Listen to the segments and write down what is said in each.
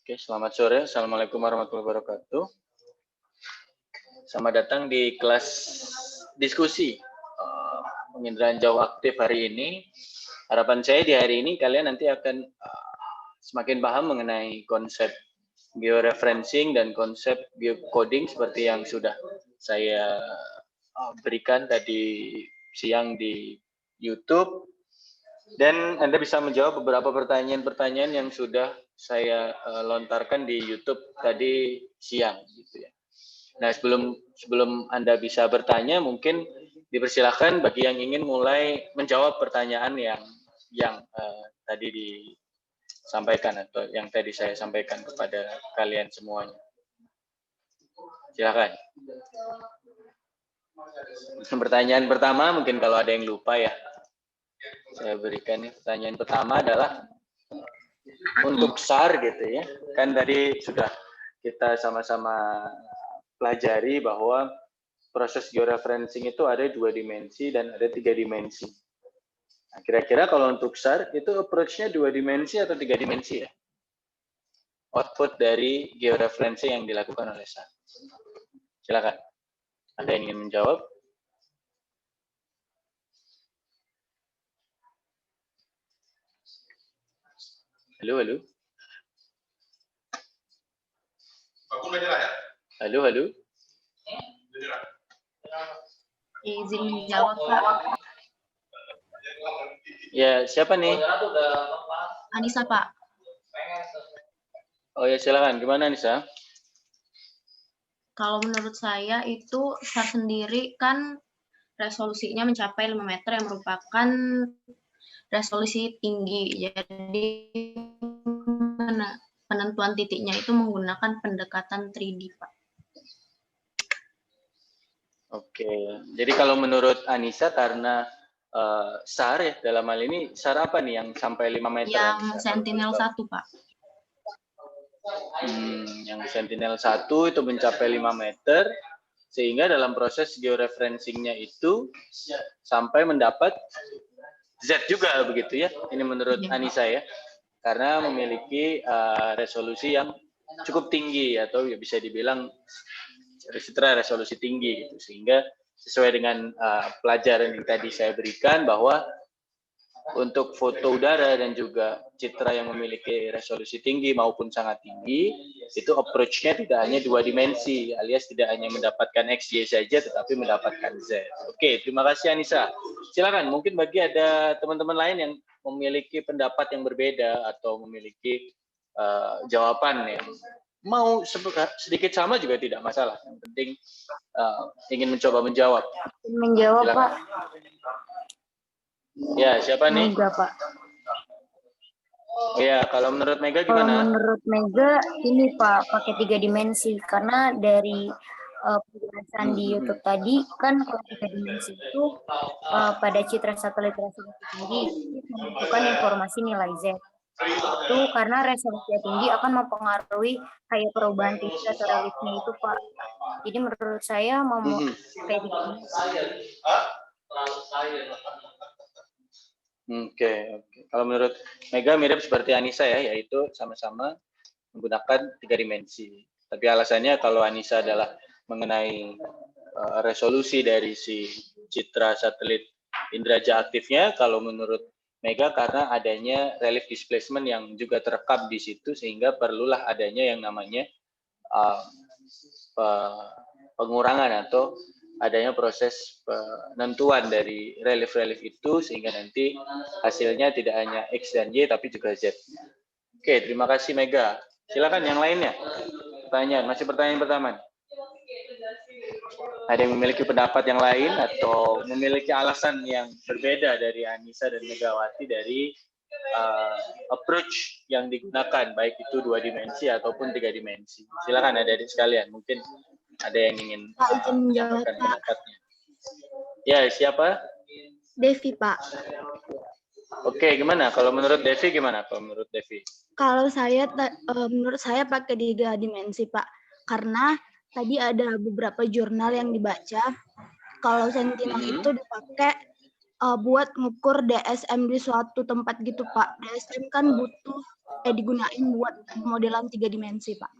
Oke, selamat sore. Assalamualaikum warahmatullahi wabarakatuh. Selamat datang di kelas diskusi penginderaan jauh aktif hari ini. Harapan saya di hari ini kalian nanti akan semakin paham mengenai konsep georeferencing dan konsep geocoding seperti yang sudah saya berikan tadi siang di YouTube. Dan Anda bisa menjawab beberapa pertanyaan-pertanyaan yang sudah saya lontarkan di YouTube tadi siang, gitu ya. Nah, sebelum Anda bisa bertanya, mungkin dipersilakan bagi yang ingin mulai menjawab pertanyaan yang tadi disampaikan atau yang tadi saya sampaikan kepada kalian semuanya. Silakan. Pertanyaan pertama, mungkin kalau ada yang lupa ya. Saya berikan nih, pertanyaan pertama adalah untuk SAR gitu ya. Kan tadi sudah kita sama-sama pelajari bahwa proses georeferencing itu ada 2 dimensi dan ada 3 dimensi. Nah, kira-kira kalau untuk SAR itu approach-nya 2 dimensi atau 3 dimensi ya? Output dari georeferencing yang dilakukan oleh SAR. Silakan. Ada yang ingin menjawab? Halo, halo. Halo, halo. Izin menjawab, Pak. Ya, siapa nih? Anissa, Pak. Oh ya, silakan. Gimana Anissa? Kalau menurut saya itu SAR sendiri kan resolusinya mencapai 5 meter yang merupakan resolusi tinggi. Jadi penentuan titiknya itu menggunakan pendekatan 3D, Pak. Oke, jadi kalau menurut Anissa karena SAR ya dalam hal ini SAR apa nih yang sampai 5 meter? Yang Sentinel-1, Pak. Yang Sentinel-1 itu mencapai 5 meter sehingga dalam proses georeferencingnya itu sampai mendapat Z juga begitu ya. Ini menurut Anissa ya. Karena memiliki resolusi yang cukup tinggi atau ya bisa dibilang resolusi tinggi gitu, sehingga sesuai dengan pelajaran yang tadi saya berikan bahwa untuk foto udara dan juga citra yang memiliki resolusi tinggi maupun sangat tinggi itu approach-nya tidak hanya 2 dimensi alias tidak hanya mendapatkan X, Y saja tetapi mendapatkan Z. Oke, terima kasih Anissa. Silakan, mungkin bagi ada teman-teman lain yang memiliki pendapat yang berbeda atau memiliki jawaban yang mau sedikit sama juga tidak masalah. Yang penting ingin mencoba menjawab. Menjawab, silakan. Pak. Ya, siapa nih? Mega, Pak. Ya, kalau menurut Mega gimana? Kalau menurut Mega ini Pak, pakai 3 dimensi. Karena dari penjelasan di YouTube tadi, kan kalau 3 dimensi itu pada citra satelit resolusi tinggi menentukan informasi nilai Z. Itu karena resolusi tinggi akan mempengaruhi kayak perubahan tinggi atau reliefnya itu Pak. Jadi menurut saya mau kayak begini. Oke. Kalau menurut Mega mirip seperti Anissa ya, yaitu sama-sama menggunakan 3 dimensi. Tapi alasannya kalau Anissa adalah mengenai resolusi dari si citra satelit inderaja aktifnya, kalau menurut Mega karena adanya relief displacement yang juga terekam di situ sehingga perlulah adanya yang namanya pengurangan atau adanya proses penentuan dari relief-relief itu sehingga nanti hasilnya tidak hanya X dan Y tapi juga Z. Oke, terima kasih Mega. Silakan yang lainnya. Pertanyaan, masih pertanyaan pertama. Ada yang memiliki pendapat yang lain atau memiliki alasan yang berbeda dari Anissa dan Megawati dari approach yang digunakan baik itu 2 dimensi ataupun 3 dimensi. Silakan adik-adik sekalian, mungkin ada yang ingin menyampaikan pendapatnya. Ya, siapa? Devi, Pak. Oke, gimana? Kalau menurut Devi gimana? Kalau menurut Devi? Kalau saya, menurut saya pakai 3 dimensi, Pak. Karena tadi ada beberapa jurnal yang dibaca. Kalau Sentinel itu dipakai buat ngukur DSM di suatu tempat gitu Pak. DSM kan butuh digunain buat modelan 3 dimensi Pak.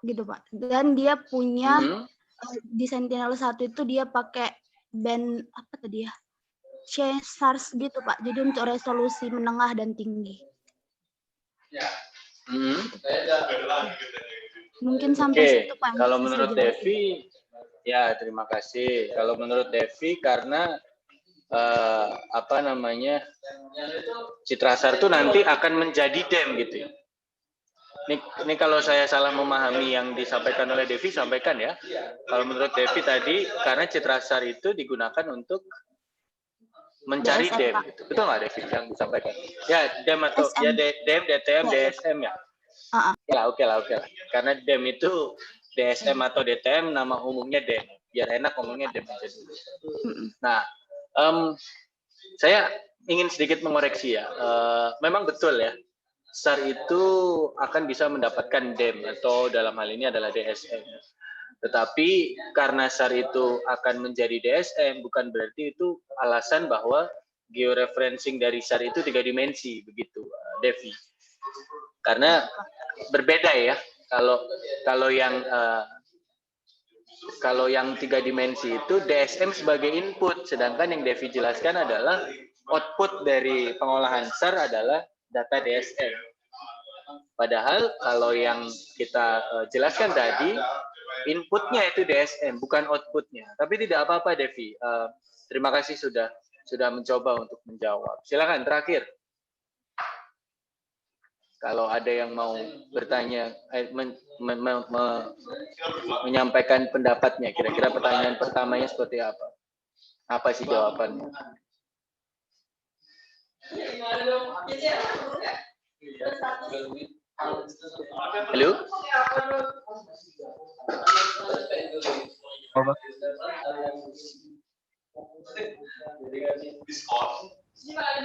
Gitu Pak. Dan dia punya di Sentinel-1 itu dia pakai band apa tadi ya? C-SARS gitu Pak. Jadi untuk resolusi menengah dan tinggi. Mungkin sampai situ Pak. Kalau menurut Devi, ya terima kasih. Kalau menurut Devi karena Citrasar itu nanti akan menjadi DEM gitu ya. Ini kalau saya salah memahami yang disampaikan oleh Devi, sampaikan ya. Kalau menurut Devi tadi, karena Citrasar itu digunakan untuk mencari DEM, gitu. Betul nggak Devi yang disampaikan? Ya DEM atau SM. Ya DEM, DTM, DSM ya. Oke lah. Karena DEM itu DSM atau DTM nama umumnya DEM. Biar enak ngomongnya DEM aja dulu. Nah, saya ingin sedikit mengoreksi ya. Memang betul ya. SAR itu akan bisa mendapatkan DEM atau dalam hal ini adalah DSM. Tetapi karena SAR itu akan menjadi DSM bukan berarti itu alasan bahwa georeferencing dari SAR itu 3 dimensi, begitu Devi. Karena berbeda ya. Kalau yang 3 dimensi itu DSM sebagai input, sedangkan yang Devi jelaskan adalah output dari pengolahan SAR adalah data DSM. Padahal kalau yang kita jelaskan tadi, inputnya itu DSM, bukan outputnya. Tapi tidak apa-apa, Devi. Terima kasih sudah mencoba untuk menjawab. Silakan terakhir. Kalau ada yang mau bertanya, menyampaikan pendapatnya, kira-kira pertanyaan pertamanya seperti apa? Apa sih jawabannya? Halo?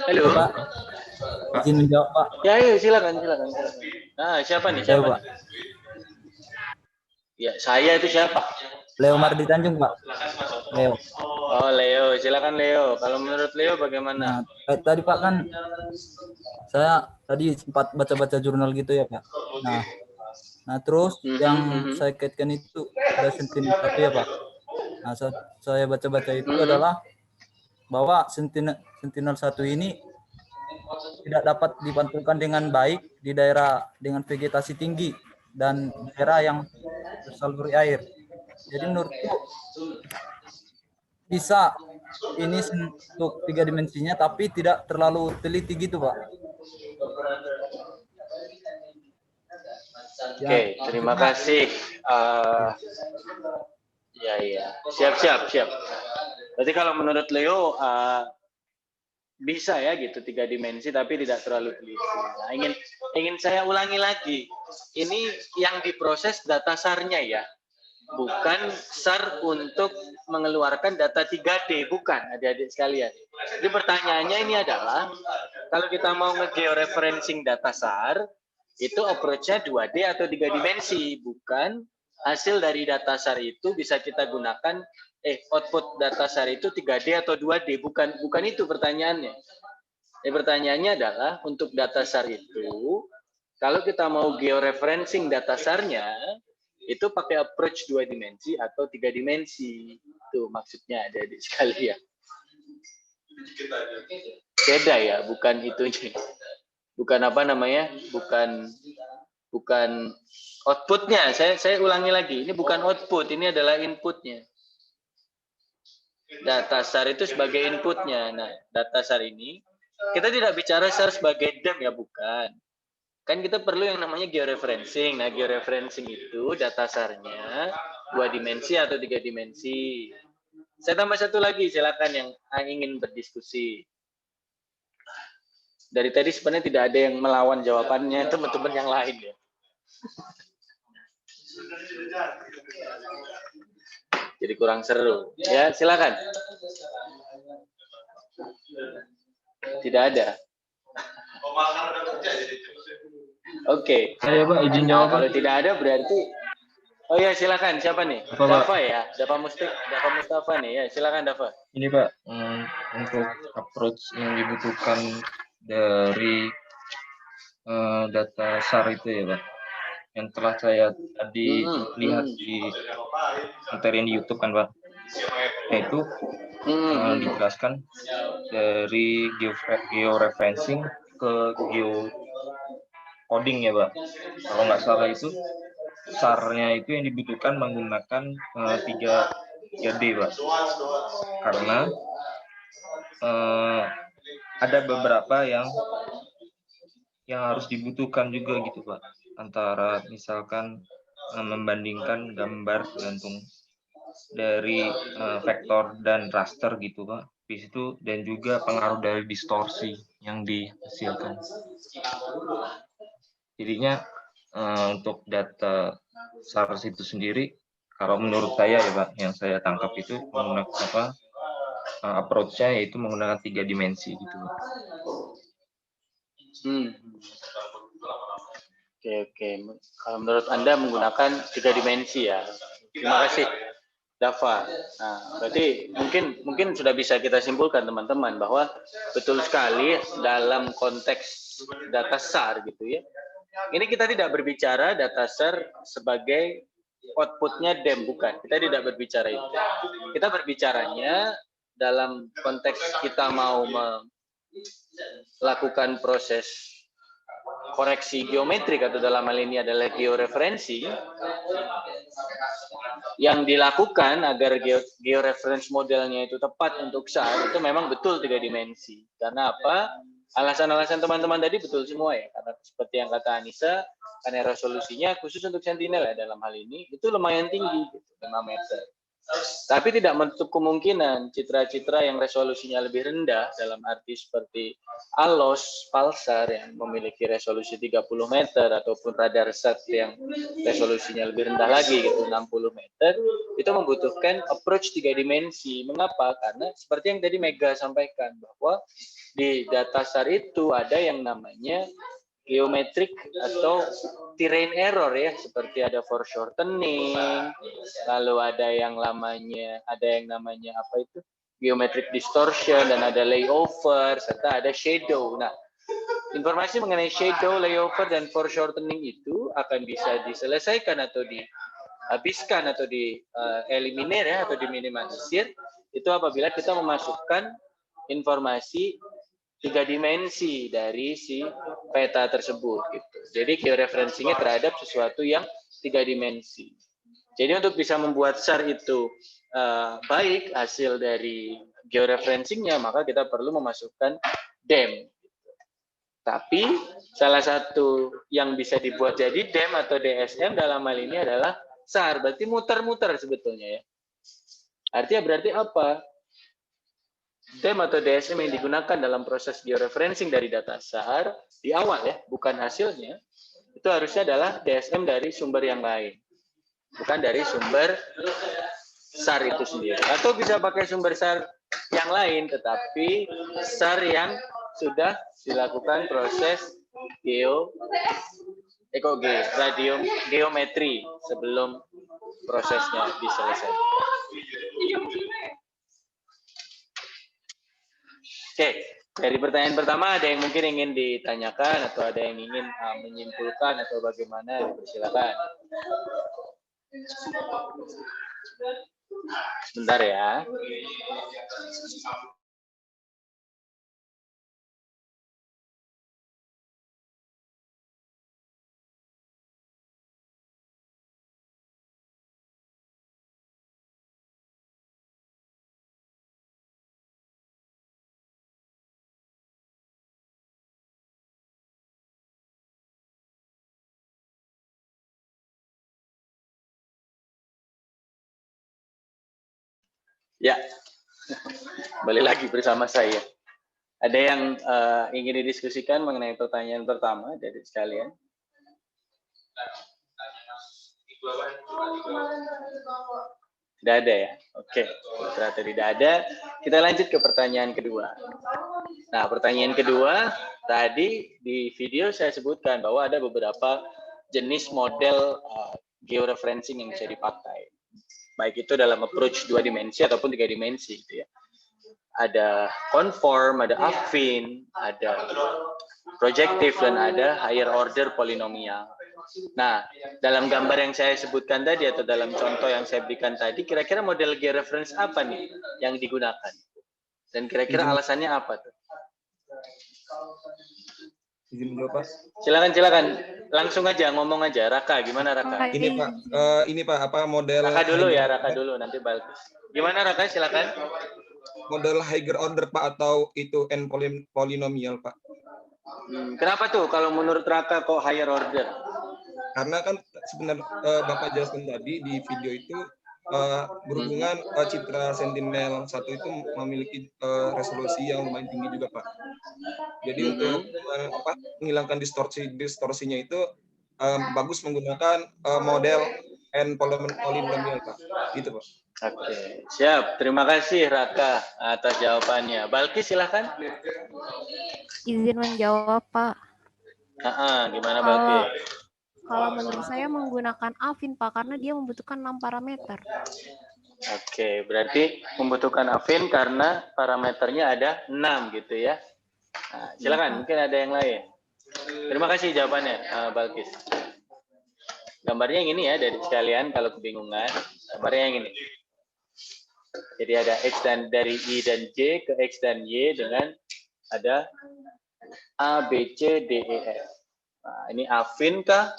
Halo, Pak. Izin menjawab, Pak. Ya, silakan. Nah, siapa nih? Siapa? Pak. Ya, saya itu siapa? Leo Mardi Tanjung, Pak. Leo. Oh, Leo. Silakan Leo. Kalau menurut Leo bagaimana? Nah, tadi Pak kan saya tadi sempat baca-baca jurnal gitu ya, Pak. Nah terus yang saya kaitkan itu ada Sentinel 1 ya, Pak. Nah, saya baca-baca itu adalah bahwa Sentinel 1 ini tidak dapat dipantulkan dengan baik di daerah dengan vegetasi tinggi dan daerah yang bersaluri air. Jadi menurutku bisa ini untuk 3 dimensinya tapi tidak terlalu teliti gitu, Pak. Oke, terima kasih. Ya. Siap. Berarti kalau menurut Leo bisa ya gitu 3 dimensi tapi tidak terlalu teliti. Nah, ingin saya ulangi lagi. Ini yang diproses data SAR-nya ya. Bukan SAR untuk mengeluarkan data 3D, bukan adik-adik sekalian. Jadi pertanyaannya ini adalah, kalau kita mau nge-georeferencing data SAR, itu approach-nya 2D atau 3 dimensi, bukan hasil dari data SAR itu bisa kita gunakan, output data SAR itu 3D atau 2D, bukan itu pertanyaannya. Pertanyaannya adalah, untuk data SAR itu, kalau kita mau georeferencing data SAR-nya, itu pakai approach 2 dimensi atau 3 dimensi. Itu maksudnya adik-adik sekalian. Beda ya, bukan itunya. Bukan apa namanya? Bukan outputnya. Saya ulangi lagi, ini bukan output, ini adalah inputnya. Data SAR itu sebagai inputnya. Nah, data SAR ini, kita tidak bicara SAR sebagai DEM ya, bukan. Kan kita perlu yang namanya georeferencing. Nah, georeferencing itu data SAR-nya 2 dimensi atau 3 dimensi. Saya tambah satu lagi, silakan yang ingin berdiskusi. Dari tadi sebenarnya tidak ada yang melawan jawabannya teman-teman yang lain ya. Jadi kurang seru. Ya, silakan. Tidak ada. Oke. Saya Pak izin jawab. Kalau tidak ada berarti Oh ya, silakan. Siapa nih? Apa, Pak? Dava ya, Dava Mustafa nih ya. Silakan Dava. Ini Pak, untuk approach yang dibutuhkan dari data SAR itu ya Pak, yang telah saya tadi lihat di materi di YouTube kan Pak, yaitu dijelaskan dari georeferencing ke geocoding ya Pak. Kalau nggak salah itu SAR-nya itu yang dibutuhkan menggunakan 3D Pak, karena ada beberapa yang harus dibutuhkan juga gitu Pak, antara misalkan membandingkan gambar gantung dari vektor dan raster gitu Pak di situ, dan juga pengaruh dari distorsi yang dihasilkan. Jadinya untuk data SARS itu sendiri, kalau menurut saya ya Pak, yang saya tangkap itu menggunakan approach-nya yaitu menggunakan 3 dimensi gitu Pak. Oke. Kalau menurut Anda menggunakan 3 dimensi ya. Terima kasih, Dava. Nah, berarti mungkin sudah bisa kita simpulkan teman-teman bahwa betul sekali dalam konteks data SAR gitu ya. Ini kita tidak berbicara data SAR sebagai outputnya DEM, bukan. Kita tidak berbicara itu. Kita berbicaranya dalam konteks kita mau melakukan proses koreksi geometrik, atau dalam hal ini adalah georeferensi, yang dilakukan agar georeference modelnya itu tepat untuk SAR itu memang betul 3 dimensi. Karena apa? Alasan-alasan teman-teman tadi betul semua ya. Karena seperti yang kata Anissa, karena resolusinya khusus untuk Sentinel ya dalam hal ini itu lumayan tinggi, 5 meter. Tapi tidak menutup kemungkinan citra-citra yang resolusinya lebih rendah, dalam arti seperti ALOS, Pulsar yang memiliki resolusi 30 meter, ataupun radar SAT yang resolusinya lebih rendah lagi, gitu 60 meter, itu membutuhkan approach 3 dimensi. Mengapa? Karena seperti yang tadi Mega sampaikan, bahwa di data SAR itu ada yang namanya geometrik atau terrain error ya, seperti ada foreshortening, lalu ada yang namanya apa itu, geometric distortion, dan ada layover, serta ada shadow. Nah, informasi mengenai shadow, layover, dan foreshortening itu akan bisa diselesaikan atau dihabiskan atau eliminir ya, atau diminimalisir itu apabila kita memasukkan informasi 3 dimensi dari si peta tersebut gitu. Jadi georeferencingnya terhadap sesuatu yang 3 dimensi. Jadi untuk bisa membuat SAR itu baik hasil dari georeferencingnya, maka kita perlu memasukkan DEM. Tapi salah satu yang bisa dibuat jadi DEM atau DSM dalam hal ini adalah SAR. Berarti muter-muter sebetulnya ya. Artinya berarti apa? DEM atau DSM yang digunakan dalam proses georeferencing dari data SAR di awal ya, bukan hasilnya, itu harusnya adalah DSM dari sumber yang lain, bukan dari sumber SAR itu sendiri. Atau bisa pakai sumber SAR yang lain, tetapi SAR yang sudah dilakukan proses geometri sebelum prosesnya diselesaikan. Oke, dari pertanyaan pertama ada yang mungkin ingin ditanyakan atau ada yang ingin menyimpulkan atau bagaimana, dipersilakan. Sebentar ya. Ya, kembali lagi bersama saya. Ada yang ingin didiskusikan mengenai pertanyaan pertama dari sekalian? Tidak ada ya? Oke, ternyata tidak ada. Kita lanjut ke pertanyaan kedua. Nah, pertanyaan kedua, tadi di video saya sebutkan bahwa ada beberapa jenis model georeferencing yang bisa dipakai. Baik itu dalam approach 2 dimensi ataupun 3 dimensi gitu ya. Ada conform, ada affine, ada projective, dan ada higher order polinomial. Nah, dalam gambar yang saya sebutkan tadi atau dalam contoh yang saya berikan tadi, kira-kira model georeference apa nih yang digunakan? Dan kira-kira alasannya apa tuh? Izin menjawab, Pak. Silakan. Langsung aja, ngomong aja. Raka, gimana Raka? Ini Pak, apa model Raka dulu ya, Raka dulu, nanti Balkis. Gimana Raka, silakan. Model higher order Pak, atau itu n polinomial Pak? Kenapa tuh kalau menurut Raka kok higher order? Karena kan sebenarnya Bapak jelaskan tadi di video itu berhubungan citra Sentinel-1 itu memiliki resolusi yang lumayan tinggi juga Pak. Jadi untuk menghilangkan distorsinya itu bagus menggunakan model n polinomial Pak. Gitu Pak. Oke, siap. Terima kasih Raka atas jawabannya. Balkis silahkan. Izin menjawab Pak. Gimana Balkis? Kalau menurut saya menggunakan affine Pak, karena dia membutuhkan 6 parameter. Oke, berarti membutuhkan affine karena parameternya ada 6 gitu ya. Nah, silakan, mungkin ada yang lain. Terima kasih jawabannya, Balkis. Gambarnya yang ini ya, dari sekalian kalau kebingungan, gambarnya yang ini. Jadi ada X dan dari I dan J ke X dan Y dengan ada A, B, C, D, E, F. Nah, ini affine kah?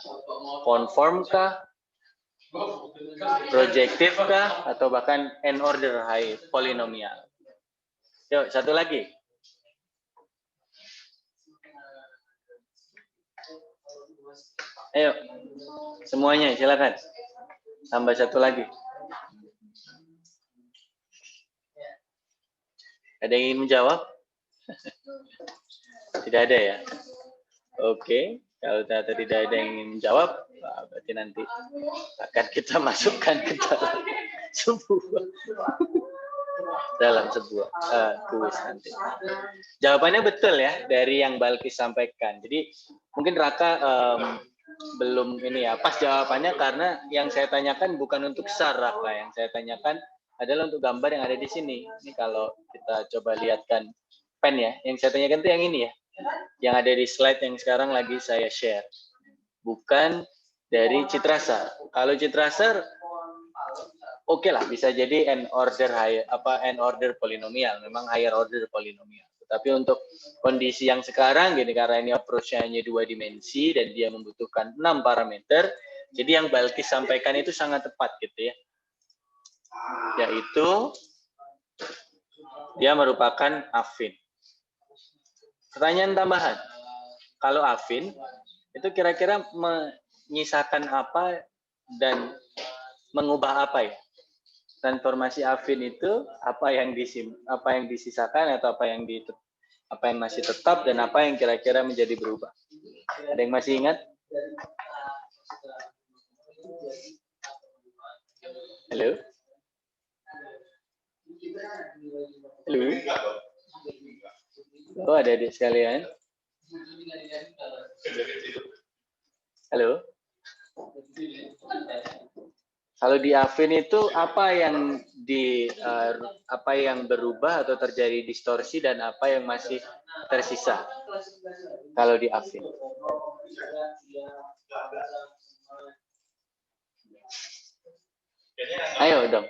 Conform kah? Projective kah? Atau bahkan n order high polinomial. Yuk, satu lagi. Ayo, semuanya silakan. Tambah satu lagi. Ada yang ingin menjawab? Tidak ada ya? Oke, kalau ternyata tidak ada yang ingin menjawab, berarti nanti akan kita masukkan ke dalam sebuah kuis nanti. Jawabannya betul ya dari yang Balkis sampaikan. Jadi mungkin Raka belum ini ya pas jawabannya, karena yang saya tanyakan bukan untuk SAR Raka, yang saya tanyakan adalah untuk gambar yang ada di sini. Ini kalau kita coba lihatkan pen ya, yang saya tanyakan itu yang ini ya, yang ada di slide yang sekarang lagi saya share, bukan dari Citrasar. Kalau Citrasar oke lah, bisa jadi n order polinomial, memang higher order polinomial. Tapi untuk kondisi yang sekarang gini, karena ini approach-nya hanya 2 dimensi dan dia membutuhkan 6 parameter, jadi yang Balkis sampaikan itu sangat tepat gitu ya. Yaitu dia merupakan affine. Pertanyaan tambahan, kalau affine itu kira-kira menyisakan apa dan mengubah apa ya? Transformasi affine itu apa yang disisakan atau apa yang masih tetap dan apa yang kira-kira menjadi berubah? Ada yang masih ingat? Halo? Halo? Oh, ada adik sekalian. Halo? Kalau di affine itu apa yang berubah atau terjadi distorsi dan apa yang masih tersisa? Kalau di affine. Ayo dong.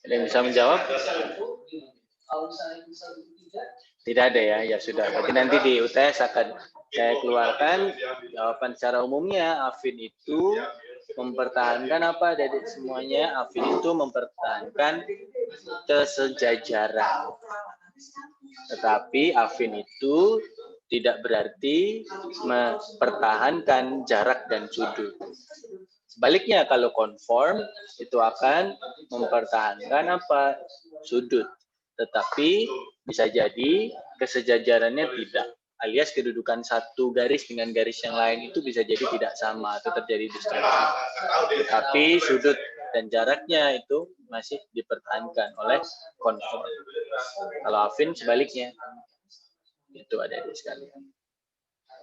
Ada yang bisa menjawab? Tidak ada ya, ya sudah. Berarti nanti di UTS akan saya keluarkan jawaban secara umumnya. Affine itu mempertahankan apa dari semuanya? Affine itu mempertahankan kesejajaran. Tetapi affine itu tidak berarti mempertahankan jarak dan sudut. Sebaliknya kalau conform itu akan mempertahankan apa? Sudut. Tetapi bisa jadi kesejajarannya tidak. Alias kedudukan satu garis dengan garis yang lain itu bisa jadi tidak sama atau terjadi distorsi. Tetapi sudut dan jaraknya itu masih dipertahankan oleh conform. Kalau affine sebaliknya. Itu ada di sekalian.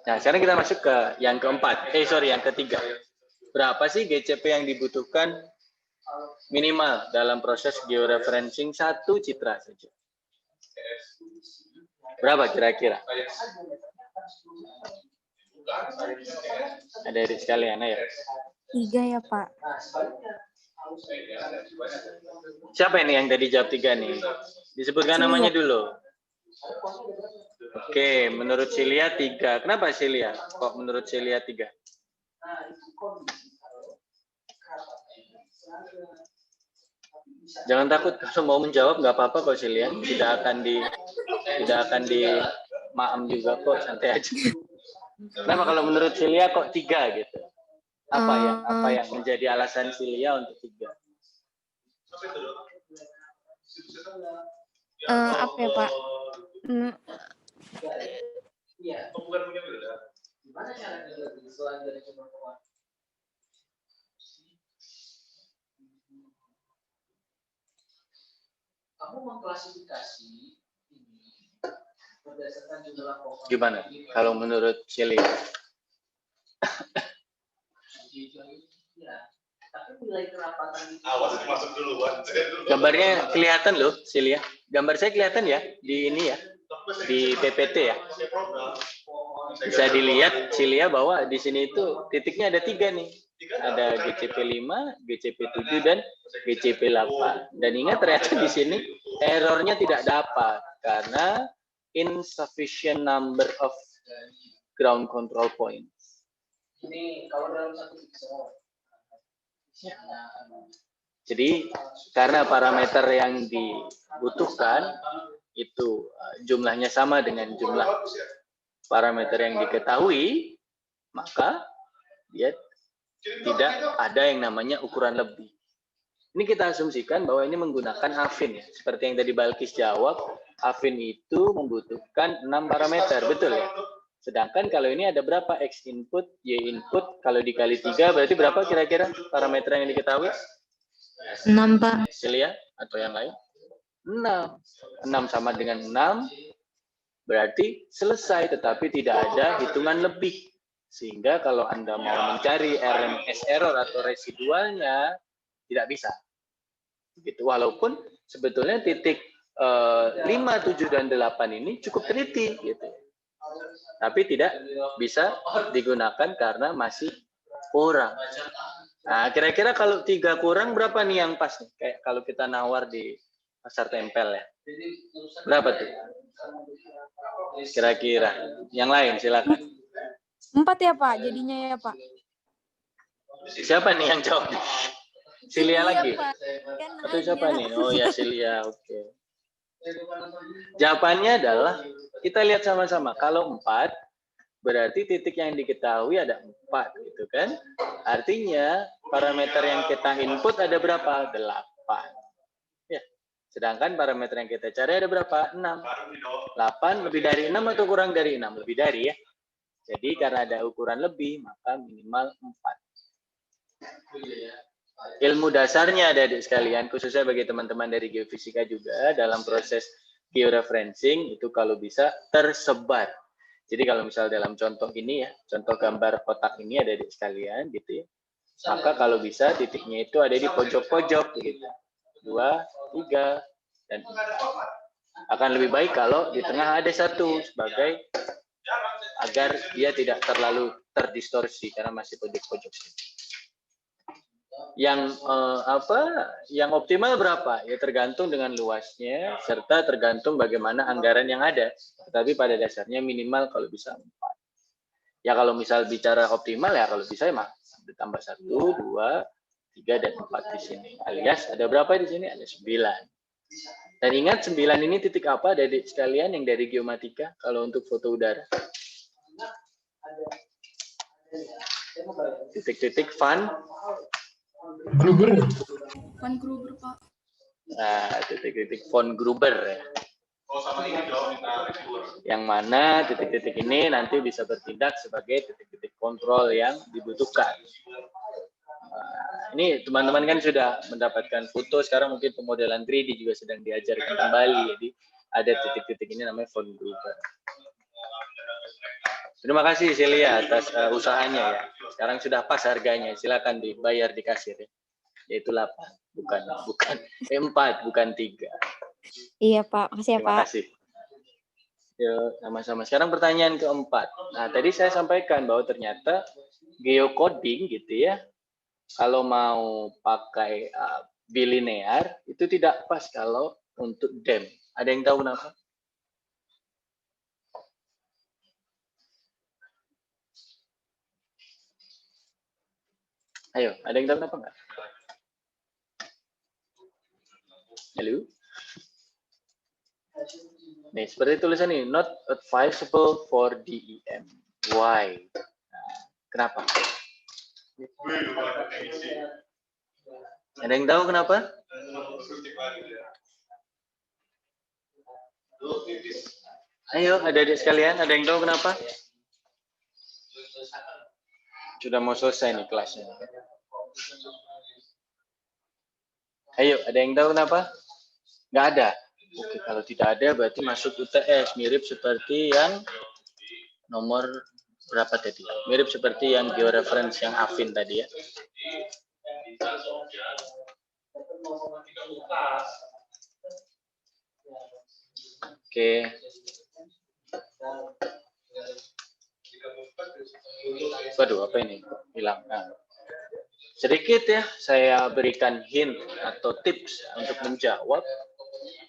Nah, sekarang kita masuk ke yang keempat. Yang ketiga. Berapa sih GCP yang dibutuhkan minimal dalam proses georeferencing satu citra saja? Berapa kira-kira? Ada dari sekalian ya? 3 ya, Pak. Siapa ini yang tadi jawab 3 nih? Disebutkan Cilia. namanya dulu. Oke, menurut Cilia 3. Kenapa Cilia? Kok menurut Cilia 3? Jangan takut kalau mau menjawab, nggak apa-apa kok Cilia. Tidak akan di maam juga kok, santai aja. Kenapa kalau menurut Cilia kok 3 gitu? Apa yang menjadi alasan Cilia untuk 3? Apa ya, Pak? Kamu mengklasifikasi ini berdasarkan jumlah pokok. Gimana kalau menurut Cilia? Tapi nilai kerapatan itu. Awas masuk duluan. Gambarnya kelihatan loh, Cilia. Gambar saya kelihatan ya di ini ya, di PPT ya. Bisa dilihat Cilia bahwa di sini itu titiknya ada 3 nih. Ada GCP 5, GCP 7 dan GCP 8. Dan ingat ternyata di sini errornya tidak dapat karena insufficient number of ground control points. Ini kalau dalam satu pixel. Jadi karena parameter yang dibutuhkan itu jumlahnya sama dengan jumlah parameter yang diketahui, maka dia tidak ada yang namanya ukuran lebih. Ini kita asumsikan bahwa ini menggunakan Affin ya. Seperti yang tadi Balkis jawab, Affin itu membutuhkan 6 parameter, betul ya? Sedangkan kalau ini ada berapa? X input, Y input, kalau dikali 3 berarti berapa kira-kira parameter yang diketahui? 6, Pak. Cilia atau yang lain? 6. 6 sama dengan 6 berarti selesai, tetapi tidak ada hitungan lebih. Sehingga kalau Anda mau mencari RMS error atau residualnya, tidak bisa. Gitu. Walaupun sebetulnya titik 5, 7, dan 8 ini cukup teliti. Gitu. Tapi tidak bisa digunakan karena masih kurang. Nah, kira-kira kalau 3 kurang, berapa nih yang pas? Kayak kalau kita nawar di pasar tempel ya. Berapa tuh? Kira-kira. Yang lain silakan. 4 ya, Pak, jadinya ya, Pak. Siapa nih yang jawab? Cilia lagi? Pak. Kan Atau siapa nanya. nih? Oh ya, Cilia. Oke. Jawabannya adalah, kita lihat sama-sama. Kalau 4, berarti titik yang diketahui ada 4, gitu kan? Artinya, parameter yang kita input ada berapa? 8. Ya. Sedangkan parameter yang kita cari ada berapa? 6. 8 lebih dari 6 atau kurang dari 6? Lebih dari ya. Jadi karena ada ukuran lebih, maka minimal 4. Ilmu dasarnya adik-adik sekalian, khususnya bagi teman-teman dari geofisika juga, dalam proses georeferencing itu kalau bisa tersebar. Jadi kalau misal dalam contoh ini ya, contoh gambar kotak ini adik-adik sekalian gitu ya, maka kalau bisa titiknya itu ada di pojok-pojok gitu. 2, 3, dan 4. Akan lebih baik kalau di tengah ada 1 sebagai agar dia tidak terlalu terdistorsi karena masih pojok-pojok. Yang yang optimal berapa? Ya tergantung dengan luasnya serta tergantung bagaimana anggaran yang ada. Tetapi pada dasarnya minimal kalau bisa 4. Ya kalau misal bicara optimal ya kalau bisa ya ditambah 1, 2, 3 dan 4 di sini. Alias ada berapa di sini? Ada 9. Dan ingat 9 ini titik apa adik sekalian yang dari geomatika kalau untuk foto udara? Titik-titik Van Gruber, Pak. Nah, titik-titik von Gruber ya. Yang mana titik-titik ini nanti bisa bertindak sebagai titik-titik kontrol yang dibutuhkan. Nah, ini teman-teman kan sudah mendapatkan foto, sekarang mungkin pemodelan 3D juga sedang diajarkan kembali. Jadi ada titik-titik ini namanya von Gruber. Terima kasih Celia atas usahanya ya. Sekarang sudah pas harganya. Silakan dibayar di kasir ya. Yaitu 8, bukan 4, bukan 3. Iya Pak, makasih ya Terima Pak. kasih. Yuk, sama-sama. Sekarang pertanyaan keempat. Nah, tadi saya sampaikan bahwa ternyata geocoding gitu ya, kalau mau pakai bilinear itu tidak pas kalau untuk DEM. Ada yang tahu kenapa? Ayo, ada yang tahu kenapa nggak? Halo? Nih, seperti tulisan ini, not advisable for DEM. Why? Nah, kenapa? Ada yang tahu kenapa? Ayo, adik-adik sekalian, ada yang tahu kenapa? Sudah mau selesai nih kelasnya. Ayo, ada yang tahu kenapa? Nggak ada. Oke, kalau tidak ada berarti masuk UTS. Mirip seperti yang nomor berapa tadi? Mirip seperti yang georeference yang Afin tadi ya. Oke. Waduh, apa ini? Hilang. Nah. Sedikit ya, saya berikan hint atau tips untuk menjawab.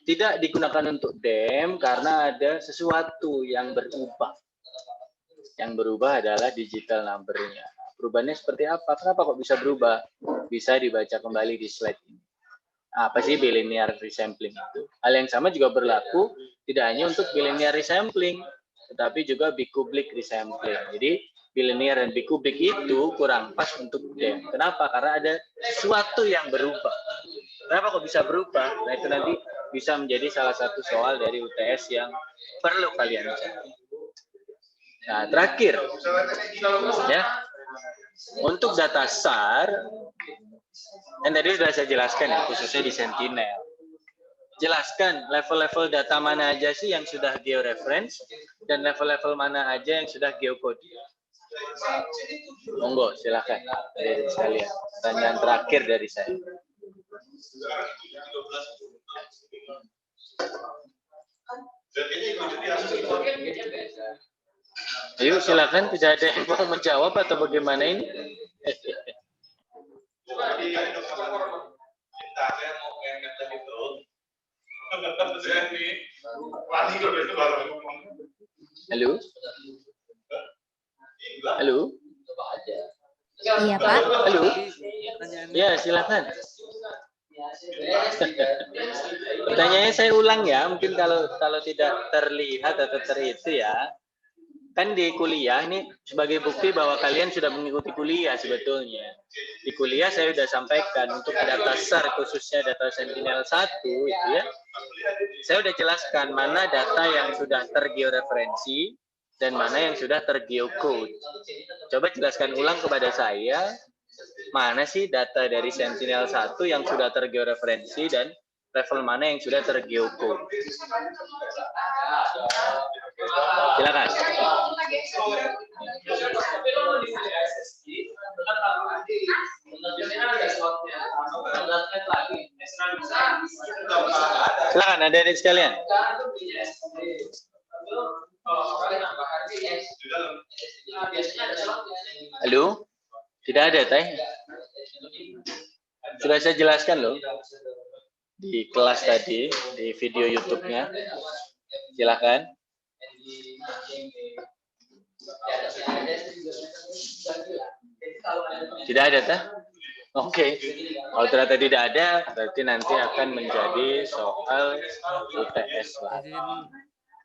Tidak digunakan untuk DEM karena ada sesuatu yang berubah. Yang berubah adalah digital number-nya. Perubahannya seperti apa? Kenapa kok bisa berubah? Bisa dibaca kembali di slide ini. Apa sih bilinear resampling itu? Hal yang sama juga berlaku tidak hanya untuk bilinear resampling, tetapi juga bicubic resampling. Jadi bilinear dan bicubic itu kurang pas untuk DEM. Kenapa? Karena ada sesuatu yang berubah. Kenapa kok bisa berubah? Nah itu nanti bisa menjadi salah satu soal dari UTS yang perlu kalian cari. Nah terakhir, ya untuk data SAR, dan tadi sudah saya jelaskan ya, khususnya di Sentinel. Jelaskan level-level data mana aja sih yang sudah georeference dan level-level mana aja yang sudah geocode. Monggo, silakan dari sekalian. Pertanyaan terakhir dari saya. Ayo silakan, tidak ada yang mau menjawab atau bagaimana ini? Halo? Halo? Iya Pak. Halo? Ya, silakan. Pertanyaannya saya ulang ya, mungkin kalau tidak terlihat atau itu ya. Kan di kuliah ini sebagai bukti bahwa kalian sudah mengikuti kuliah sebetulnya. Di kuliah saya sudah sampaikan untuk data SAR khususnya data Sentinel 1 itu ya. Saya sudah jelaskan mana data yang sudah tergeoreferensi dan mana yang sudah tergeocode. Coba jelaskan ulang kepada saya, mana sih data dari Sentinel 1 yang sudah tergeoreferensi dan level mana yang sudah tergeocode. Silakan. Silakan adik-adik sekalian. Halo? Tidak ada, Teh? Sudah saya jelaskan loh di kelas tadi, di video YouTube-nya. Silakan. Tidak ada, Teh? Oke. Kalau ternyata tidak ada, berarti nanti akan menjadi soal UTS lagi.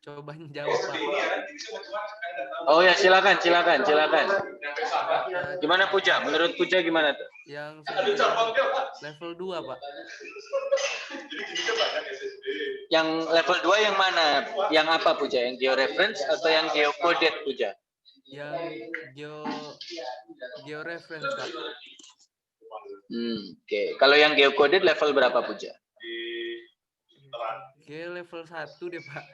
Coba jawab, Pak. Oh ya, silakan. Gimana Puja? Menurut Puja gimana tuh? Yang level 2, Pak. Yang level 2 yang mana? Yang apa Puja? Yang georeference atau yang geocoded Puja? Yang georeference, Pak. Oke. Kalau yang geocoded level berapa Puja? Level 1 deh, Pak.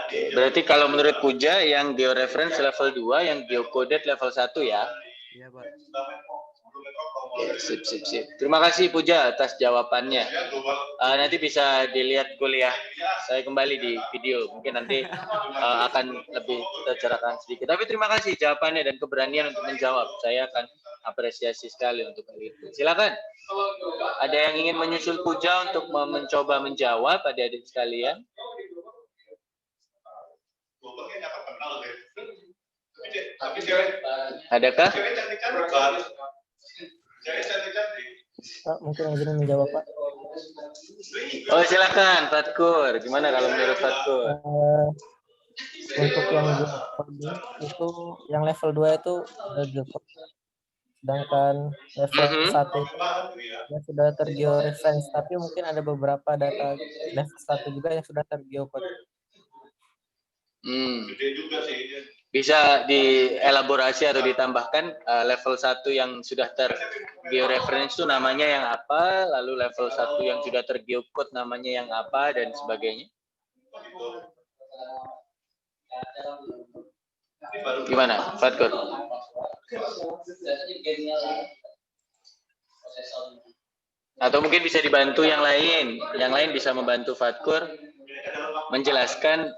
Oke, berarti kalau menurut Puja yang georeference level 2, yang geocoded level 1 ya. Iya, Pak. Oke, sip. Terima kasih Puja atas jawabannya. Nanti bisa dilihat kuliah saya kembali di video. Mungkin nanti akan lebih tercerahkan sedikit. Tapi terima kasih jawabannya dan keberanian untuk menjawab. Saya akan apresiasi sekali untuk hal itu. Silakan. Ada yang ingin menyusul Puja untuk mencoba menjawab, adik-adik sekalian? Adakah? Mungkin izin menjawab, Pak. Oh, silakan Fatkur. Gimana kalau menurut Fatkur? Untuk yang geocoding itu yang level 2 itu geocoding. Sedangkan level 1 itu yang sudah tergeoreference, tapi mungkin ada beberapa data level 1 juga yang sudah tergeocode. Bisa dielaborasi atau ditambahkan level 1 yang sudah tergeoreference itu namanya yang apa, lalu level 1 yang sudah tergeocode namanya yang apa, dan sebagainya. Gimana, Fatkur? Atau mungkin bisa dibantu yang lain. Yang lain bisa membantu Fatkur menjelaskan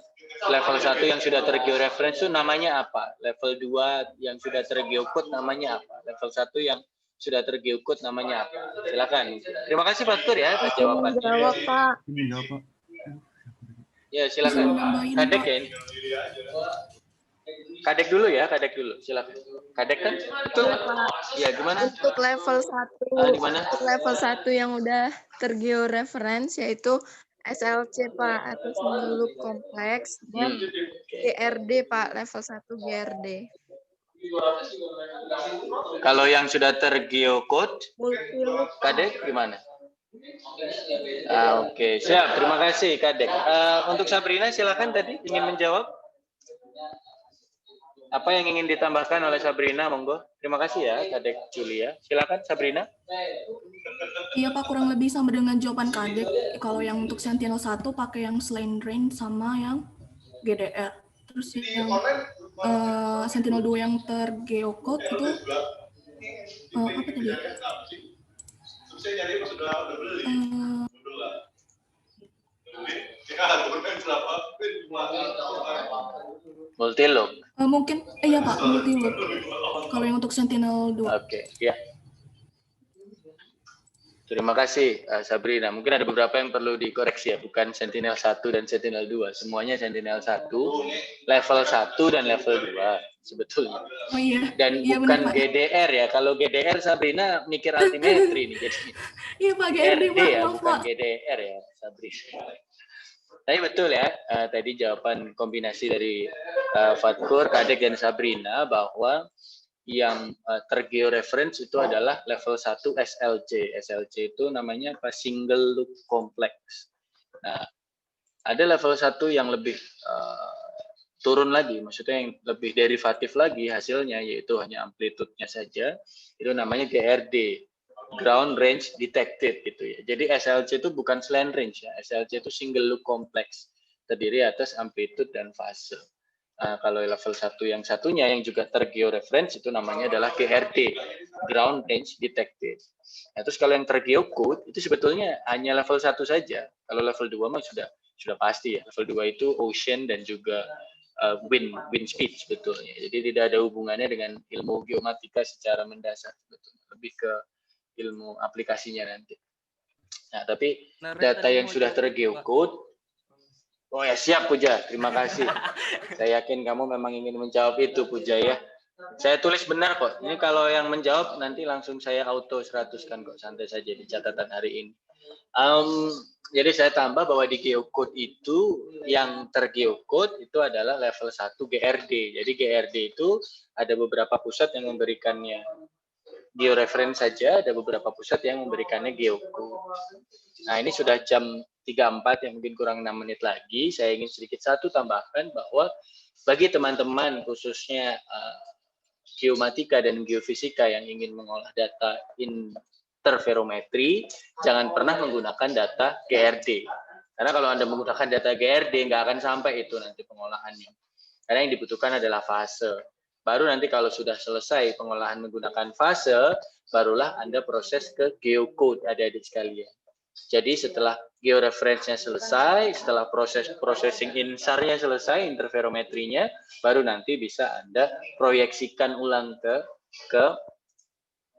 level 1 yang sudah tergeoreference itu namanya apa? Level 2 yang sudah tergeocode namanya apa? Level 1 yang sudah tergeocode namanya apa? Silakan. Terima kasih Fatkur ya atas jawabannya. Jawab, Pak. Ya, silakan. Kadek ya ini. Kadek dulu ya, kadek dulu. Silakan. Kadek kan? Betul? Ya, gimana? Untuk level 1, untuk level 1 yang udah tergeoreference yaitu SLC, Pak, atau single loop complex, dan GRD, Pak, level 1 GRD. Kalau yang sudah tergeocode, Kadek gimana? Oke, siap. Terima kasih Kadek. Untuk Sabrina silakan tadi ingin menjawab. Apa yang ingin ditambahkan oleh Sabrina, monggo. Terima kasih ya, Kadek Julia. Silakan Sabrina. Iya Pak, kurang lebih sama dengan jawaban Kadek. Kalau yang untuk Sentinel 1 pakai yang Slendering sama yang GDR. Terus yang Sentinel 2 yang tergeocode itu apa tadi? Multiloop. Mungkin iya Pak, multiloop. Kalau yang untuk Sentinel 2. Oke, ya. Terima kasih Sabrina. Mungkin ada beberapa yang perlu dikoreksi ya, bukan Sentinel 1 dan Sentinel 2. Semuanya Sentinel 1, level 1 dan level 2 sebetulnya. Oh iya. Dan iya, bukan benar, GDR ya. Kalau GDR Sabrina mikir altimetri nih jadi. Iya Pak, GRD Pak, ya, maaf bukan Pak. GDR ya, Sabrina. Tapi betul ya, tadi jawaban kombinasi dari Fatkur, Kadek, dan Sabrina bahwa yang tergeoreference itu adalah level 1 SLC. SLC itu namanya apa? Single loop complex. Nah, ada level 1 yang lebih turun lagi, maksudnya yang lebih derivatif lagi hasilnya, yaitu hanya amplitudenya saja. Itu namanya GRD. Ground Range Detected gitu ya. Jadi SLC itu bukan slant range ya. SLC itu single loop complex, terdiri atas amplitude dan fase. Kalau level 1 yang satunya yang juga tergeoreference itu namanya adalah GRD, Ground Range Detected. Nah, terus kalau yang tergeocode itu sebetulnya hanya level 1 saja. Kalau level 2 mah sudah pasti ya. Level 2 itu ocean dan juga wind speed sebetulnya. Jadi tidak ada hubungannya dengan ilmu geomatika secara mendasar sebetulnya. Lebih ke ilmu aplikasinya nanti. Nah, tapi data yang sudah tergeocode, oh ya siap Puja, terima kasih. Saya yakin kamu memang ingin menjawab itu Puja ya. Saya tulis benar kok. Ini kalau yang menjawab nanti langsung saya auto 100-kan kok, santai saja di catatan hari ini. Jadi saya tambah bahwa di geocode itu yang tergeocode itu adalah level 1 GRD. Jadi GRD itu ada beberapa pusat yang memberikannya georeference saja, ada beberapa pusat yang memberikannya geocode. Nah, ini sudah jam 34 yang mungkin kurang 6 menit lagi. Saya ingin sedikit tambahkan bahwa bagi teman-teman khususnya geomatika dan geofisika yang ingin mengolah data interferometri, jangan pernah menggunakan data GRD. Karena kalau Anda menggunakan data GRD, nggak akan sampai itu nanti pengolahannya. Karena yang dibutuhkan adalah fase. Baru nanti kalau sudah selesai pengolahan menggunakan fase, barulah Anda proses ke geocode, adik-adik sekalian. Jadi setelah georeference-nya selesai, setelah processing insar-nya selesai, interferometrinya, baru nanti bisa Anda proyeksikan ulang ke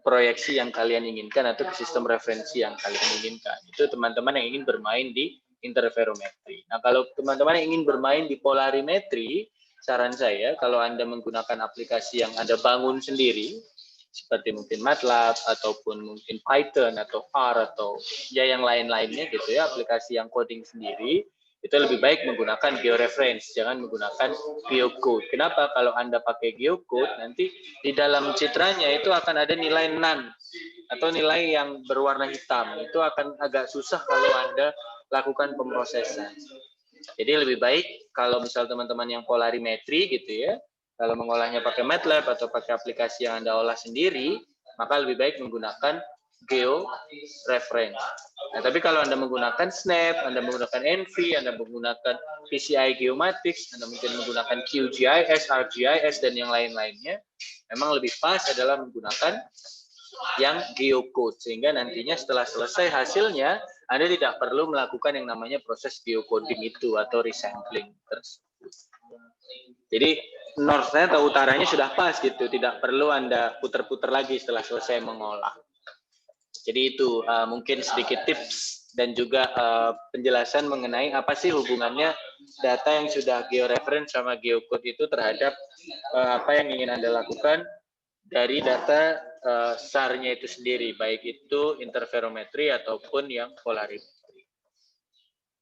proyeksi yang kalian inginkan atau ke sistem referensi yang kalian inginkan. Itu teman-teman yang ingin bermain di interferometri. Nah, kalau teman-teman yang ingin bermain di polarimetri, saran saya kalau Anda menggunakan aplikasi yang Anda bangun sendiri, seperti mungkin MATLAB ataupun mungkin Python atau R atau ya yang lain-lainnya gitu ya, aplikasi yang coding sendiri, itu lebih baik menggunakan georeference, jangan menggunakan geocode. Kenapa? Kalau Anda pakai geocode, nanti di dalam citranya itu akan ada nilai none atau nilai yang berwarna hitam. Itu akan agak susah kalau Anda lakukan pemrosesan. Jadi lebih baik kalau misal teman-teman yang polarimetri gitu ya, kalau mengolahnya pakai MATLAB atau pakai aplikasi yang Anda olah sendiri, maka lebih baik menggunakan georeference. Nah, tapi kalau Anda menggunakan Snap, Anda menggunakan ENVI, Anda menggunakan PCI Geomatics, Anda mungkin menggunakan QGIS, ArcGIS, dan yang lain-lainnya, memang lebih pas adalah menggunakan yang geocode, sehingga nantinya setelah selesai hasilnya, Anda tidak perlu melakukan yang namanya proses geocoding itu atau resampling tersebut. Jadi north-nya atau utaranya sudah pas gitu, tidak perlu Anda putar-putar lagi setelah selesai mengolah. Jadi itu mungkin sedikit tips dan juga penjelasan mengenai apa sih hubungannya data yang sudah georeference sama geocode itu terhadap apa yang ingin Anda lakukan dari data SAR-nya itu sendiri, baik itu interferometri ataupun yang polarimetri.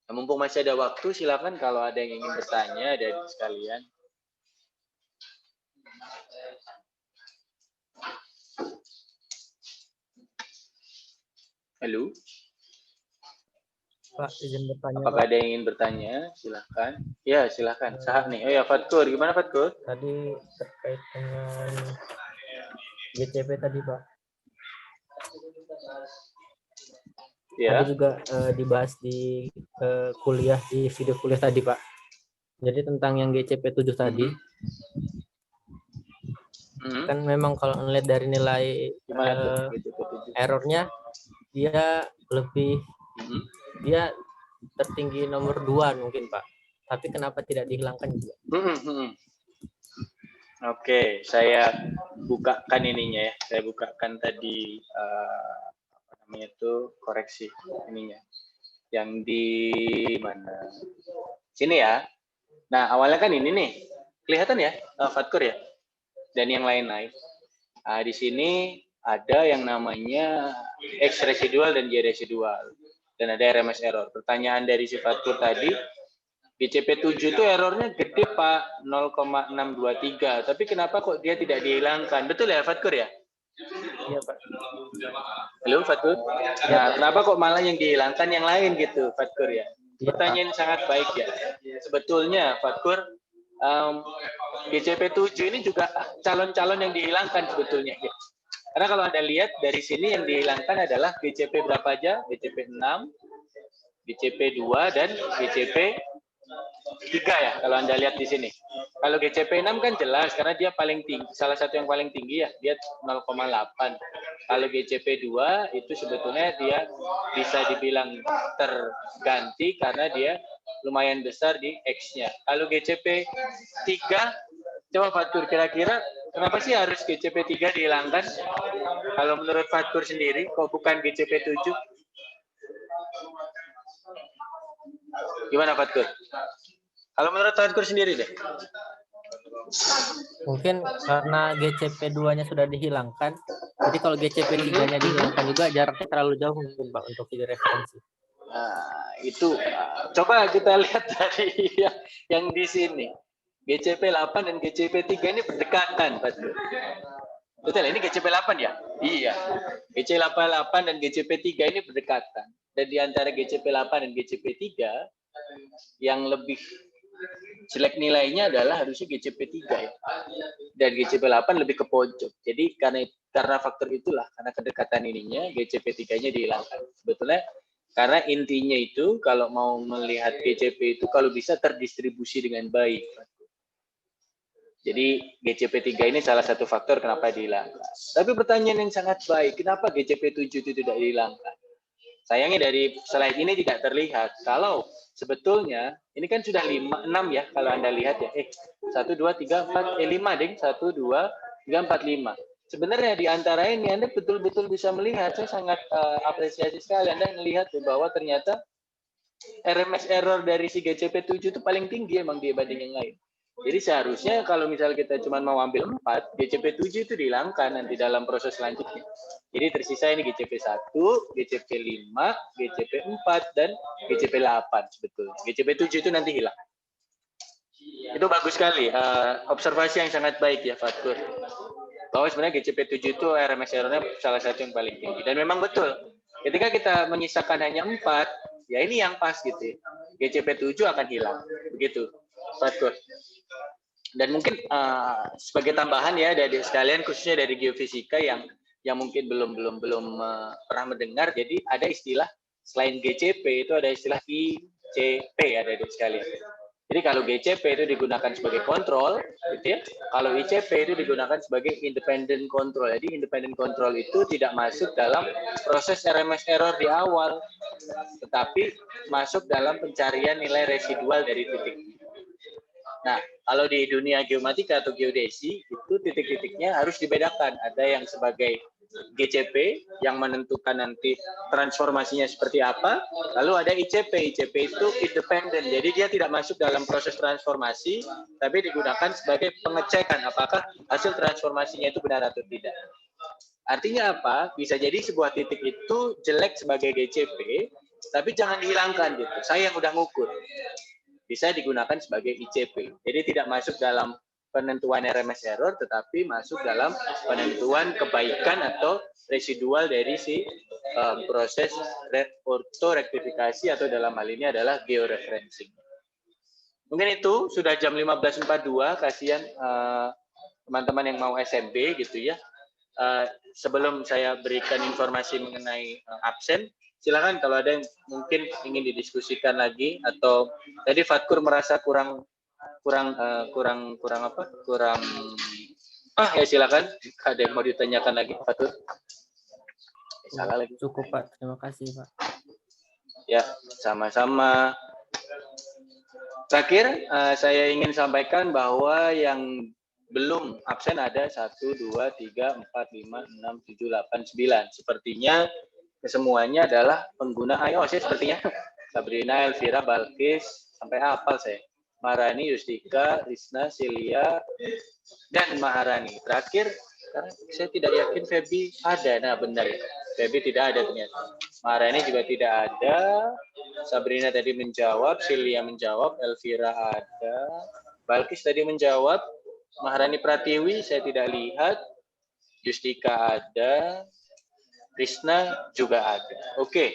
Nah, mumpung masih ada waktu, silakan kalau ada yang ingin bertanya dari sekalian. Halo. Pak, izin bertanya. Apakah ada yang ingin bertanya? Silakan. Ya, silakan. Sahak nih. Oh ya, Fatkur. Gimana Fatkur? Tadi terkait dengan GCP tadi, Pak. Ya. Tadi juga dibahas di kuliah, di video kuliah tadi, Pak. Jadi tentang yang GCP 7 tadi. Kan memang kalau melihat dari nilai errornya, dia lebih dia tertinggi nomor 2 mungkin, Pak. Tapi kenapa tidak dihilangkan juga? Oke, saya bukakan ininya ya. Saya bukakan tadi apa namanya itu koreksi ininya. Yang di mana? Sini ya. Nah, awalnya kan ini nih. Kelihatan ya, Fatkur ya? Dan yang lain-lain. Nah, di sini ada yang namanya X residual dan Y residual. Dan ada RMS error. Pertanyaan dari si Fatkur tadi, GCP 7 itu errornya gede Pak, 0,623. Tapi kenapa kok dia tidak dihilangkan? Betul ya Fatkur ya? Iya Pak. Halo Fatkur? Nah, kenapa kok malah yang dihilangkan yang lain gitu Fatkur ya? Pertanyaan sangat baik ya. Sebetulnya Fatkur, GCP 7 ini juga calon-calon yang dihilangkan sebetulnya. Karena kalau Anda lihat dari sini yang dihilangkan adalah GCP berapa aja? GCP 6, GCP 2, dan GCP 3 ya, kalau Anda lihat di sini. Kalau GCP 6 kan jelas, karena dia paling tinggi, salah satu yang paling tinggi ya, dia 0,8. Kalau GCP 2 itu sebetulnya dia bisa dibilang terganti karena dia lumayan besar di X-nya. Kalau GCP 3, coba Fatkur kira-kira kenapa sih harus GCP 3 dihilangkan? Kalau menurut Fatkur sendiri, kok bukan GCP 7? Gimana Fatkur? Kalau menurut Fatkur sendiri deh. Mungkin karena GCP 2-nya sudah dihilangkan. Jadi kalau GCP 3-nya dihilangkan juga jaraknya terlalu jauh mungkin Pak untuk video referensi. Itu coba kita lihat dari yang di sini. GCP 8 dan GCP 3 ini berdekatan, Fatkur. Betul, ini GCP 8 ya? Iya. GCP 8 dan GCP 3 ini berdekatan. Dan di antara GCP 8 dan GCP 3 yang lebih jelek nilainya adalah harusnya GCP 3 ya. Dan GCP 8 lebih ke pojok. Jadi karena faktor itulah, karena kedekatan ininya GCP 3-nya dihilangkan. Sebetulnya Karena intinya itu kalau mau melihat GCP itu kalau bisa terdistribusi dengan baik. Jadi GCP 3 ini salah satu faktor kenapa dihilangkan. Tapi pertanyaan yang sangat baik, kenapa GCP 7 itu tidak dihilangkan? Sayangnya dari slide ini tidak terlihat. Kalau sebetulnya ini kan sudah 6 ya kalau Anda lihat ya. 1 2 3 4 5 ding. 1 2 3 4 5. Sebenarnya di antara ini Anda betul-betul bisa melihat, saya sangat apresiasi sekali Anda melihat bahwa ternyata RMS error dari si GCP 7 itu paling tinggi emang dibanding yang lain. Jadi seharusnya kalau misal kita cuma mau ambil 4, GCP 7 itu dihilangkan nanti dalam proses selanjutnya. Jadi tersisa ini GCP 1, GCP 5, GCP 4, dan GCP 8 sebetulnya. GCP 7 itu nanti hilang. Itu bagus sekali, observasi yang sangat baik ya Fatkur. Bahwa sebenarnya GCP 7 itu RMS error-nya salah satu yang paling tinggi. Dan memang betul, ketika kita menyisakan hanya 4, ya ini yang pas gitu. GCP 7 akan hilang, begitu Fatkur. Dan mungkin sebagai tambahan ya dari sekalian khususnya dari geofisika yang mungkin belum pernah mendengar, jadi ada istilah selain GCP itu ada istilah ICP ya dari sekalian. Jadi kalau GCP itu digunakan sebagai kontrol, gitu ya. Kalau ICP itu digunakan sebagai independent control. Jadi independent control itu tidak masuk dalam proses RMS error di awal, tetapi masuk dalam pencarian nilai residual dari titik. Nah, kalau di dunia geomatika atau geodesi, itu titik-titiknya harus dibedakan. Ada yang sebagai GCP, yang menentukan nanti transformasinya seperti apa. Lalu ada ICP. ICP itu independen, jadi dia tidak masuk dalam proses transformasi, tapi digunakan sebagai pengecekan apakah hasil transformasinya itu benar atau tidak. Artinya apa? Bisa jadi sebuah titik itu jelek sebagai GCP, tapi jangan dihilangkan gitu. Saya yang udah ngukur. Bisa digunakan sebagai ICP. Jadi tidak masuk dalam penentuan RMS error, tetapi masuk dalam penentuan kebaikan atau residual dari si proses ortorektifikasi atau dalam hal ini adalah georeferencing. Mungkin itu sudah jam 15.42, kasihan teman-teman yang mau SMB gitu ya. Sebelum saya berikan informasi mengenai absen, silakan kalau ada yang mungkin ingin didiskusikan lagi atau tadi Fatkur merasa kurang ya silakan, ada yang mau ditanyakan lagi Fatkur. Salah lagi. Cukup Pak, terima kasih Pak. Ya, sama-sama. Terakhir saya ingin sampaikan bahwa yang belum absen ada 1, 2, 3, 4, 5, 6, 7, 8, 9. Sepertinya kesemuanya adalah pengguna iOS ya sepertinya. Sabrina, Elvira, Balkis, sampai hafal saya. Maharani, Yustika, Risna, Celia, dan Maharani. Terakhir, karena saya tidak yakin Feby ada. Nah benar ya, Feby tidak ada ternyata. Maharani juga tidak ada. Sabrina tadi menjawab, Celia menjawab, Elvira ada. Balkis tadi menjawab. Maharani Pratiwi saya tidak lihat. Yustika ada. Risna juga ada. Oke.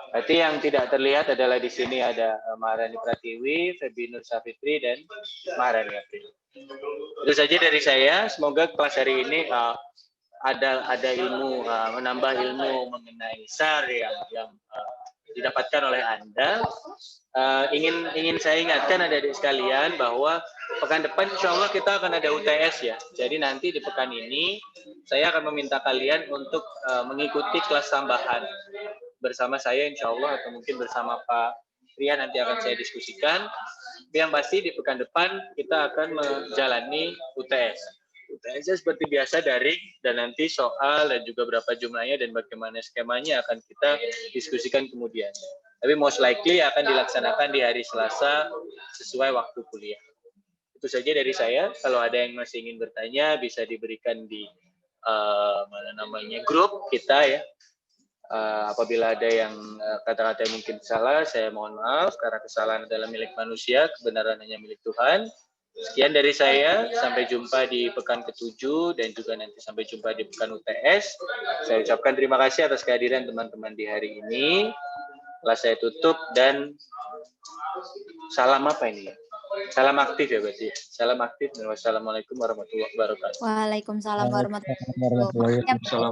Berarti yang tidak terlihat adalah di sini ada Maharani Pratiwi, Feby Nur Safitri, dan Maharani April. Itu saja dari saya. Semoga kelas hari ini ada ilmu, menambah ilmu mengenai SAR yang didapatkan oleh Anda. Ingin saya ingatkan adik-adik sekalian bahwa pekan depan insya Allah kita akan ada UTS ya. Jadi nanti di pekan ini saya akan meminta kalian untuk mengikuti kelas tambahan bersama saya insya Allah atau mungkin bersama Pak Rian nanti akan saya diskusikan. Yang pasti di pekan depan kita akan menjalani UTS. UTS-nya seperti biasa daring dan nanti soal dan juga berapa jumlahnya dan bagaimana skemanya akan kita diskusikan kemudian. Tapi most likely akan dilaksanakan di hari Selasa sesuai waktu kuliah. Itu saja dari saya. Kalau ada yang masih ingin bertanya bisa diberikan di grup kita ya. Apabila ada yang kata-kata yang mungkin salah, saya mohon maaf karena kesalahan adalah milik manusia, kebenaran hanya milik Tuhan. Sekian dari saya, sampai jumpa di pekan ke-7 dan juga nanti sampai jumpa di pekan UTS. Saya ucapkan terima kasih atas kehadiran teman-teman di hari ini. Kelas saya tutup dan salam apa ini? Salam aktif ya berarti. Salam aktif dan wassalamualaikum warahmatullahi wabarakatuh. Waalaikumsalam warahmatullahi wabarakatuh. Waalaikumsalam.